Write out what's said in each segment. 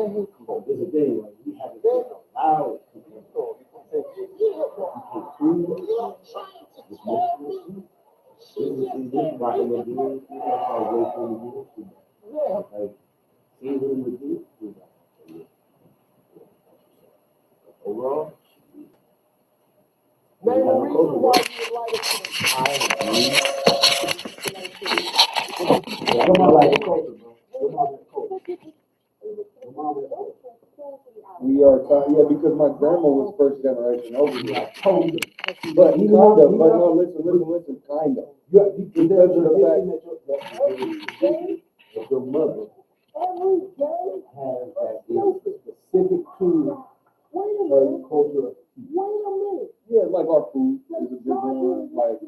But this is the thing, like, we haven't allowed people to prove it. This is why I'm gonna do it. That's why I wait for you to do it. Like, see what we do. Overall, Name a reason why you would like it. We are, yeah, because my grandma was first generation over here. But kind of, but no, listen, kind of. Because of the fact that your mother has that specific to her culture. yeah, like our food is a big one, like,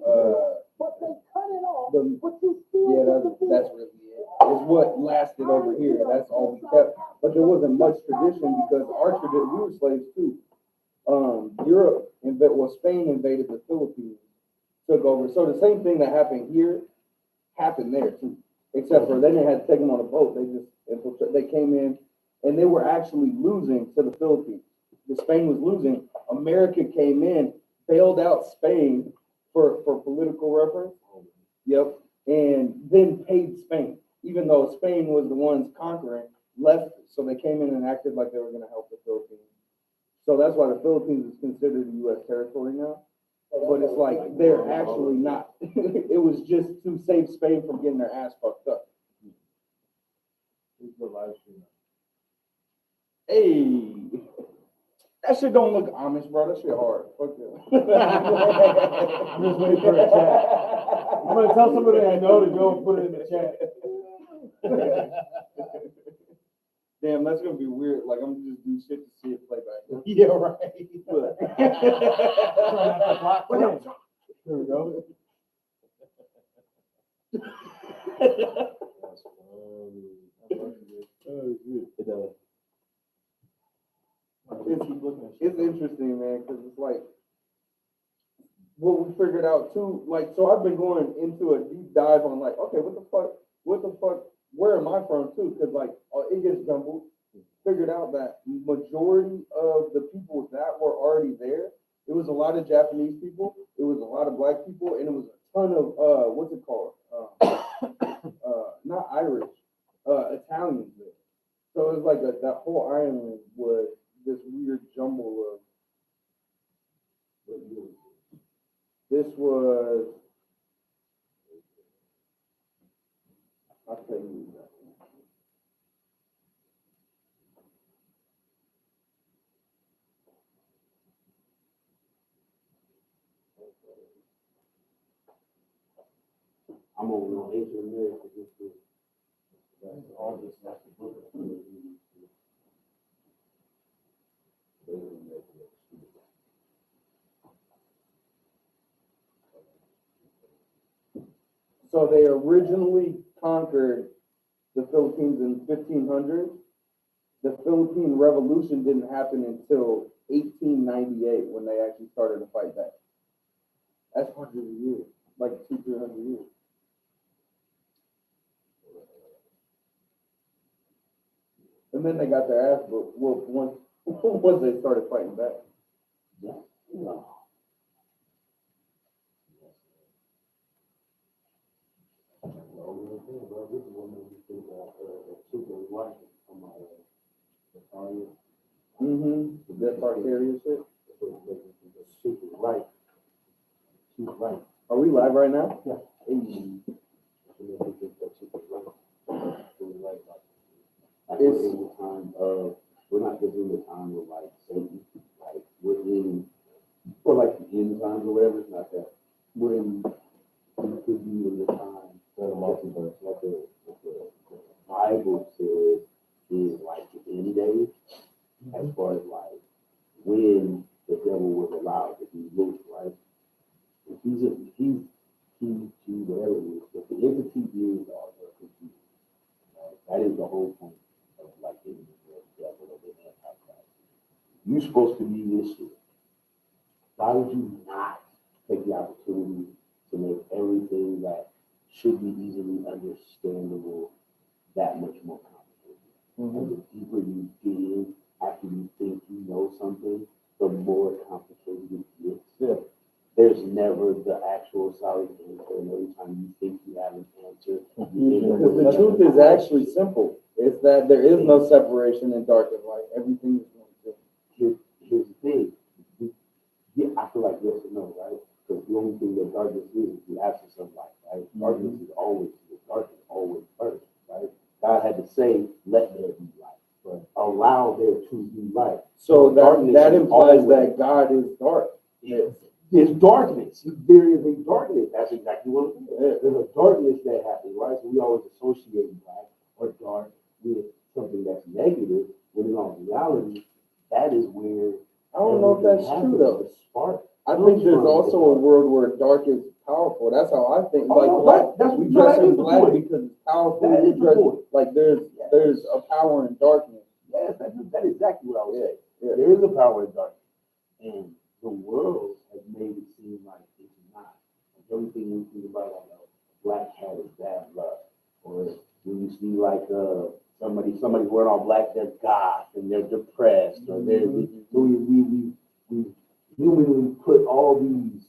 But they cut it off, the, but you still yeah, get the that's really it. It's what lasted over here, that's all we kept. But there wasn't much tradition because our tradition, we were slaves too. Europe, Spain invaded the Philippines, took over. So the same thing that happened here happened there too. Except for they didn't have to take them on a boat. They just infiltrated. They came in and they were actually losing to the Philippines. Spain was losing. America came in, bailed out Spain for political reference. Yep. And then paid Spain, even though Spain was the ones conquering, left. So they came in and acted like they were going to help the Philippines. So that's why the Philippines is considered a U.S. territory now. But it's like they're actually not. It was just to save Spain from getting their ass fucked up. Hey, that shit don't look Amish, bro. That shit hard. Fuck it. I'm just waiting for a chat. I'm gonna tell somebody I know to go and put it in the chat. Damn, that's gonna be weird. Like I'm just do shit to see it play back. Yeah, right. There we go. It's interesting, man, because it's like what we figured out too. Like, so I've been going into a deep dive on like, okay, what the fuck, where am I from too? Because like it gets jumbled. Figured out that majority of the people that were already there, it was a lot of Japanese people, it was a lot of black people, and it was a ton of what's it called? Not Irish, Italians there. So it was like that whole island was this weird jumble of. This was. I'll tell you exactly. I'm on Ancient America just to all this that's the book. So they originally conquered the Philippines in 1500. The Philippine Revolution didn't happen until 1898 when they actually started to fight back. That's hundreds of years, like 200-300 years. And then they got their ass whooped once they started fighting back. Yeah. No. This is one of the things super white from The Death Targaryen shit. super right. Super right. Are we live right now? Yeah. It's in the time of, we're not just in the time of like Satan, like we're in, or like the end times or whatever, it's not that. We're in, we could be in the time of the multiverse, like the Bible says is like the end days, as far as like when the devil was allowed to be loose, right? If he's whatever it is, but the entity is all the confused. Right? That is the whole point of like the devil or the Antichrist. You're supposed to be this shit. Why would you not take the opportunity to make everything that should be easily understandable that much more complicated? And the deeper you there's never the actual solid answer, and every time you think you have an answer, Because the truth is actually simple. It's that there is no separation in dark and light. Everything is one thing. Here's the thing. Yeah, I feel like yes and no, right? Because the only thing that darkness is the absence of light, right? Darkness is always, dark is always first, right? God had to say, let there be light. Right? Allow there to be light. So Darkness that is implies always- that God is dark. There's darkness. There is a darkness. That's exactly what it is. There's a darkness that happens, right? So we always associate black or dark with something that's negative, when in all reality, that is where I don't know if that's true though. The spark. I think there's also a world where dark is powerful. That's how I think. Oh, Like no, black, that's- we no, dress that in is the black point. because it's powerful. That We is the dress point. like there's a power in darkness. Yes, that is exactly what I was saying. Yeah. There is a power in darkness. And the world has made it seem like it's not. Like everything we think about, like a black cat is bad luck. Or when you see like somebody wearing all black, they're goth and they're depressed. Or we humanly put all these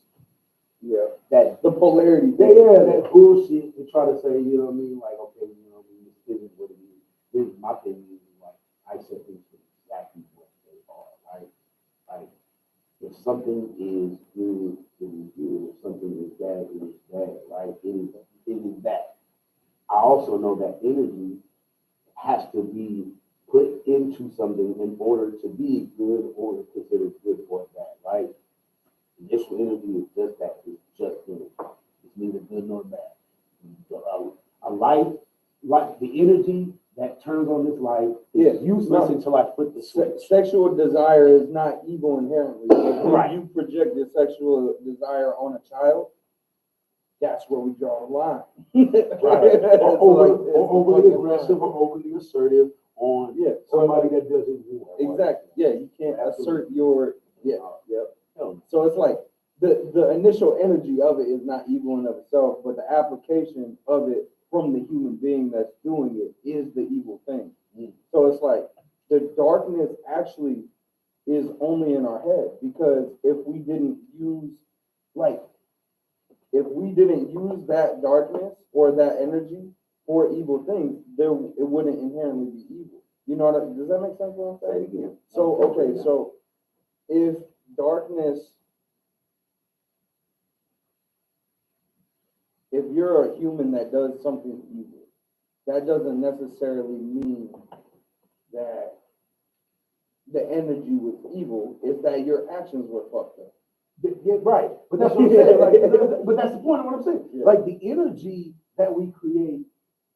Yeah. that The polarity. that bullshit to try to say, you know what I mean? Like, okay, you know what I mean, this is what it is. Here's my thing is like I said things for exactly what they are, right? Like if something is good, it is good. If something is bad, it is bad, right? It is that. I also know that energy has to be put into something in order to be good or considered good or bad, right? Initial energy is just that. It's just energy. It's neither good nor bad. A life, like the energy that turns on this life is useless until I flip the switch. Sexual desire is not evil inherently. If Right. you project your sexual desire on a child, that's where we draw the line. Right. Or It's overly fucking aggressive line. or overly assertive on Yeah. somebody that doesn't do it. Exactly. Yeah, you can't assert your Yep. Hell no. So it's like the initial energy of it is not evil in of itself, but the application of it from the human being that's doing it is the evil thing. So it's like the darkness actually is only in our head, because if we didn't use that darkness or that energy for evil things, it wouldn't inherently be evil. You know what does that make sense what I'm Say it saying? again. So okay, so if darkness, if you're a human that does something evil, that doesn't necessarily mean that the energy was evil. It's that your actions were fucked up. Yeah, right. But that's what I'm saying. Like, but that's the point of what I'm saying. Yeah. Like the energy that we create